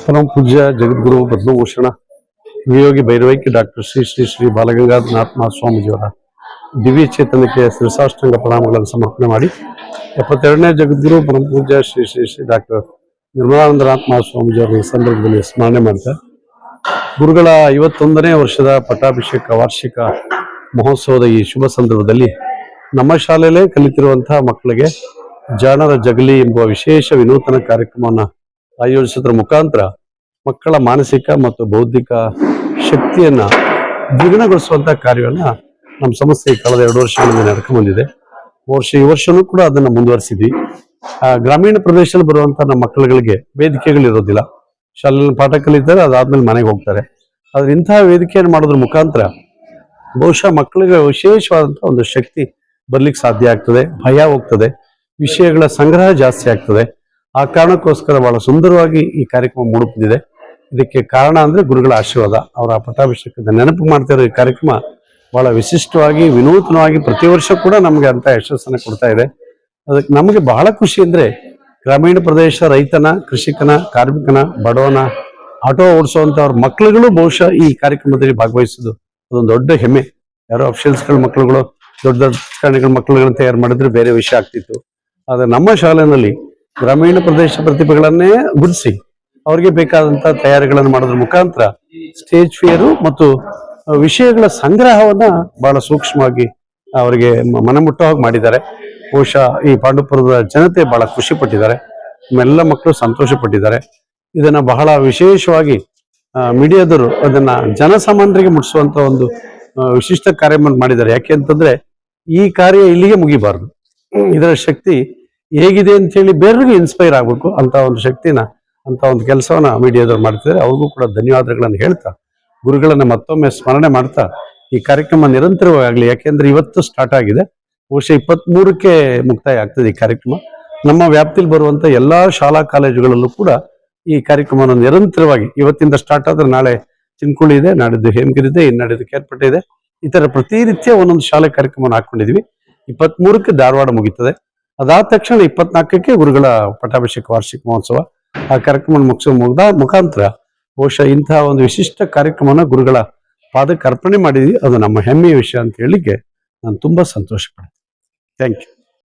परम पूज्य जगद्गुरु पद्मभूषण वियोगी भैरवैक्य डॉक्टर श्री श्री श्री बालगंगाधरनाथ महास्वामीजिಯವರ ದಿವ್ಯ ಚೇತನಕ್ಕೆ ಶಿರಸಾಷ್ಟಾಂಗ ಪ್ರಣಾಮಗಳನ್ನು ಸಮರ್ಪಣೆ ಮಾಡಿ 72ನೇ ಜಗದ್ಗುರು ಪರಮ ಪೂಜ್ಯ ಶ್ರೀ ಶ್ರೀ ಶ್ರೀ ಡಾಕ್ಟರ್ ನಿರ್ಮಲಾನಂದನಾಥ ಮಹಾಸ್ವಾಮೀಜಿಯವರ ಸಂದರ್ಭದಲ್ಲಿ ಸ್ಮರಣೆ ಮಾಡ್ತಾ ಗುರುಗಳ 51ನೇ ವರ್ಷದ ಪಟ್ಟಾಭಿಷೇಕ ವಾರ್ಷಿಕ ಮಹೋತ್ಸವದ ಈ ಶುಭ ಸಂದರ್ಭದಲ್ಲಿ ನಮ್ಮ ಶಾಲೆಯಲ್ಲೇ ಕಲಿತಿರುವಂತಹ ಮಕ್ಕಳಿಗೆ ಜಾಣರ ಜಗಲಿ ಎಂಬ ವಿಶೇಷ ವಿನೂತನ ಕಾರ್ಯಕ್ರಮವನ್ನು ಆಯೋಜಿಸೋದ್ರ ಮುಖಾಂತರ ಮಕ್ಕಳ ಮಾನಸಿಕ ಮತ್ತು ಬೌದ್ಧಿಕ ಶಕ್ತಿಯನ್ನ ದ್ವಿಗುಣಗೊಳಿಸುವಂತಹ ಕಾರ್ಯವನ್ನ ನಮ್ಮ ಸಂಸ್ಥೆ ಕಳೆದ 2 ವರ್ಷಗಳಿಂದ ನಡ್ಕೊಂಡು ಬಂದಿದೆ. ಈ ವರ್ಷನೂ ಕೂಡ ಅದನ್ನ ಮುಂದುವರಿಸಿದ್ವಿ. ಗ್ರಾಮೀಣ ಪ್ರದೇಶದಲ್ಲಿ ಬರುವಂತಹ ನಮ್ಮ ಮಕ್ಕಳುಗಳಿಗೆ ವೇದಿಕೆಗಳಿರೋದಿಲ್ಲ. ಶಾಲೆಯಲ್ಲಿ ಪಾಠ ಕಲಿತಾರೆ, ಅದಾದ್ಮೇಲೆ ಮನೆಗೆ ಹೋಗ್ತಾರೆ. ಆದ್ರೆ ಇಂತಹ ವೇದಿಕೆಯನ್ನು ಮಾಡೋದ್ರ ಮುಖಾಂತರ ಬಹುಶಃ ಮಕ್ಕಳಿಗೆ ವಿಶೇಷವಾದಂತಹ ಒಂದು ಶಕ್ತಿ ಬರ್ಲಿಕ್ಕೆ ಸಾಧ್ಯ ಆಗ್ತದೆ, ಭಯ ಹೋಗ್ತದೆ, ವಿಷಯಗಳ ಸಂಗ್ರಹ ಜಾಸ್ತಿ ಆಗ್ತದೆ. ಆ ಕಾರಣಕ್ಕೋಸ್ಕರ ಬಹಳ ಸುಂದರವಾಗಿ ಈ ಕಾರ್ಯಕ್ರಮ ಮೂಡುತ್ತಿದೆ. ಇದಕ್ಕೆ ಕಾರಣ ಅಂದ್ರೆ ಗುರುಗಳ ಆಶೀರ್ವಾದ. ಅವರ ಪಟ್ಟಾಭಿಷೇಕದ ನೆನಪು ಮಾಡ್ತಾ ಇರೋ ಈ ಕಾರ್ಯಕ್ರಮ ಬಹಳ ವಿಶಿಷ್ಟವಾಗಿ ವಿನೂತನವಾಗಿ ಪ್ರತಿ ವರ್ಷ ಕೂಡ ನಮ್ಗೆ ಅಂತ ಯಶಸ್ಸನ್ನು ಕೊಡ್ತಾ ಇದೆ. ಅದಕ್ಕೆ ನಮಗೆ ಬಹಳ ಖುಷಿ ಅಂದ್ರೆ ಗ್ರಾಮೀಣ ಪ್ರದೇಶ ರೈತನ, ಕೃಷಿಕನ, ಕಾರ್ಮಿಕನ, ಬಡವನ, ಆಟೋ ಓಡಿಸುವಂತವ್ರ ಮಕ್ಕಳುಗಳು ಬಹುಶಃ ಈ ಕಾರ್ಯಕ್ರಮದಲ್ಲಿ ಭಾಗವಹಿಸೋದು ಅದೊಂದು ದೊಡ್ಡ ಹೆಮ್ಮೆ. ಯಾರೋ ಅಫಿಷಿಯಲ್ಸ್ಗಳ ಮಕ್ಕಳುಗಳು ದೊಡ್ಡ ದೊಡ್ಡ ರಾಜಕಾರಣಿಗಳ ಮಕ್ಕಳುಗಳನ್ನ ತಯಾರು ಮಾಡಿದ್ರೆ ಬೇರೆ ವಿಷಯ ಆಗ್ತಿತ್ತು. ಆದ್ರೆ ನಮ್ಮ ಶಾಲೆಯಲ್ಲಿ ಗ್ರಾಮೀಣ ಪ್ರದೇಶ ಪ್ರತಿಭೆಗಳನ್ನೇ ಗುರುತಿಸಿ ಅವರಿಗೆ ಬೇಕಾದಂತ ತಯಾರಿಗಳನ್ನು ಮಾಡೋದ್ರ ಮುಖಾಂತರ ಸ್ಟೇಜ್ ಫಿಯರು ಮತ್ತು ವಿಷಯಗಳ ಸಂಗ್ರಹವನ್ನ ಬಹಳ ಸೂಕ್ಷ್ಮವಾಗಿ ಅವರಿಗೆ ಮನಮುಟ್ಟೋ ಹಾಗೆ ಮಾಡಿದ್ದಾರೆ. ಬಹುಶಃ ಈ ಪಾಂಡುಪುರದ ಜನತೆ ಬಹಳ ಖುಷಿ ಪಟ್ಟಿದ್ದಾರೆ. ನಮ್ಮೆಲ್ಲ ಮಕ್ಕಳು ಸಂತೋಷ ಪಟ್ಟಿದ್ದಾರೆ. ಇದನ್ನ ಬಹಳ ವಿಶೇಷವಾಗಿ ಮೀಡಿಯಾದವರು ಅದನ್ನ ಜನಸಾಮಾನ್ಯರಿಗೆ ಮುಟ್ಟಿಸುವಂತ ಒಂದು ವಿಶಿಷ್ಟ ಕಾರ್ಯವನ್ನು ಮಾಡಿದ್ದಾರೆ. ಯಾಕೆ ಅಂತಂದ್ರೆ ಈ ಕಾರ್ಯ ಇಲ್ಲಿಗೆ ಮುಗಿಬಾರ್ದು. ಇದರ ಶಕ್ತಿ ಹೇಗಿದೆ ಅಂತ ಹೇಳಿ ಬೇರೆಯವರಿಗೆ ಇನ್ಸ್ಪೈರ್ ಆಗ್ಬೇಕು ಅಂತ ಒಂದು ಶಕ್ತಿನ, ಅಂತ ಒಂದು ಕೆಲಸವನ್ನ ಮೀಡಿಯಾದವ್ರು ಮಾಡ್ತಿದ್ದಾರೆ. ಅವ್ರಿಗೂ ಕೂಡ ಧನ್ಯವಾದಗಳನ್ನು ಹೇಳ್ತಾ ಗುರುಗಳನ್ನ ಮತ್ತೊಮ್ಮೆ ಸ್ಮರಣೆ ಮಾಡ್ತಾ ಈ ಕಾರ್ಯಕ್ರಮ ನಿರಂತರವಾಗಲಿ. ಯಾಕೆಂದ್ರೆ ಇವತ್ತು ಸ್ಟಾರ್ಟ್ ಆಗಿದೆ, ಬಹುಶಃ 23ಕ್ಕೆ ಮುಕ್ತಾಯ ಆಗ್ತದೆ ಈ ಕಾರ್ಯಕ್ರಮ. ನಮ್ಮ ವ್ಯಾಪ್ತಿಯಲ್ಲಿ ಬರುವಂತ ಎಲ್ಲಾ ಶಾಲಾ ಕಾಲೇಜುಗಳಲ್ಲೂ ಕೂಡ ಈ ಕಾರ್ಯಕ್ರಮವನ್ನು ನಿರಂತರವಾಗಿ ಇವತ್ತಿಂದ ಸ್ಟಾರ್ಟ್ ಆದ್ರೆ ನಾಳೆ ಚಿನ್ಕುಳಿ ಇದೆ, ನಾಡಿದ್ದು ಹೇಮಗಿರಿ ಇದೆ, ಇನ್ನಾಡಿದ್ದು ಕೇರ್ಪಟ್ಟೆ ಇದೆ. ಈ ತರ ಪ್ರತಿನಿತ್ಯ ಒಂದೊಂದು ಶಾಲೆ ಕಾರ್ಯಕ್ರಮವನ್ನು ಹಾಕೊಂಡಿದ್ವಿ. 23ಕ್ಕೆ ಧಾರವಾಡ ಮುಗೀತದೆ. ಅದಾದ ತಕ್ಷಣ 24ಕ್ಕೆ ಗುರುಗಳ ಪಟ್ಟಾಭಿಷೇಕ ವಾರ್ಷಿಕ ಮಹೋತ್ಸವ. ಆ ಕಾರ್ಯಕ್ರಮ ಮುಖಾಂತರ ಬಹುಶಃ ಇಂತಹ ಒಂದು ವಿಶಿಷ್ಟ ಕಾರ್ಯಕ್ರಮನ ಗುರುಗಳ ಪಾದಕ್ಕೆ ಅರ್ಪಣೆ ಮಾಡಿದ್ವಿ. ಅದು ನಮ್ಮ ಹೆಮ್ಮೆಯ ವಿಷಯ ಅಂತ ಹೇಳಿಕ್ಕೆ ನಾನು ತುಂಬಾ ಸಂತೋಷ ಪಡ್ತೀನಿ. Thank you.